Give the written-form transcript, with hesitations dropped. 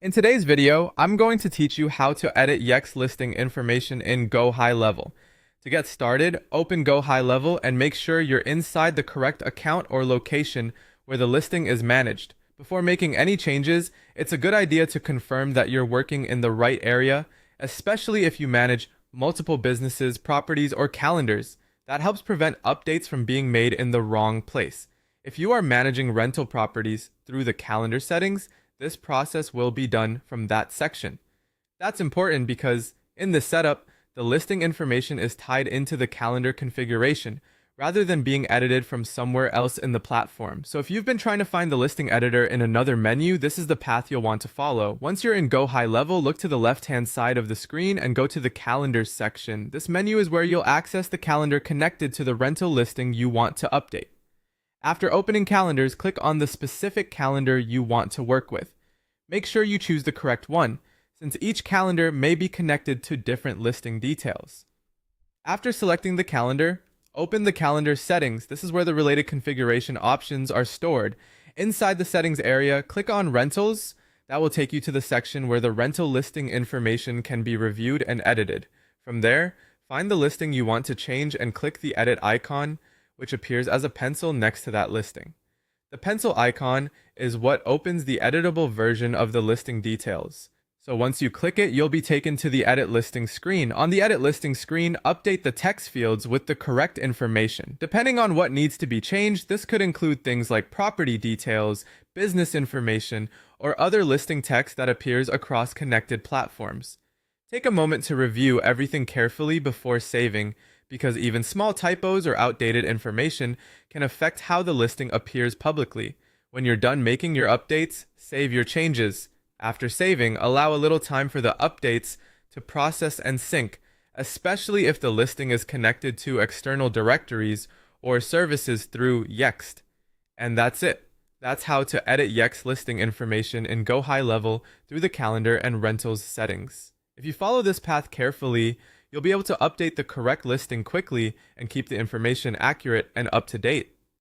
In today's video, I'm going to teach you how to edit Yext listing information in Gohighlevel. To get started, open Gohighlevel and make sure you're inside the correct account or location where the listing is managed. Before making any changes, it's a good idea to confirm that you're working in the right area, especially if you manage multiple businesses, properties, or calendars. That helps prevent updates from being made in the wrong place. If you are managing rental properties through the calendar settings, this process will be done from that section. That's important because in the setup, the listing information is tied into the calendar configuration rather than being edited from somewhere else in the platform. So if you've been trying to find the listing editor in another menu, this is the path you'll want to follow. Once you're in Gohighlevel, look to the left-hand side of the screen and go to the calendars section. This menu is where you'll access the calendar connected to the rental listing you want to update. After opening calendars, click on the specific calendar you want to work with. Make sure you choose the correct one, since each calendar may be connected to different listing details. After selecting the calendar, open the calendar settings. This is where the related configuration options are stored. Inside the settings area, click on Rentals. That will take you to the section where the rental listing information can be reviewed and edited. From there, find the listing you want to change and click the edit icon, which appears as a pencil next to that listing. The pencil icon is what opens the editable version of the listing details. So once you click it, you'll be taken to the edit listing screen. On the edit listing screen, update the text fields with the correct information. Depending on what needs to be changed, this could include things like property details, business information, or other listing text that appears across connected platforms. Take a moment to review everything carefully before saving, because even small typos or outdated information can affect how the listing appears publicly. When you're done making your updates, save your changes. After saving, allow a little time for the updates to process and sync, especially if the listing is connected to external directories or services through Yext. And that's it. That's how to edit Yext listing information in Gohighlevel through the calendar and rentals settings. If you follow this path carefully, you'll be able to update the correct listing quickly and keep the information accurate and up to date.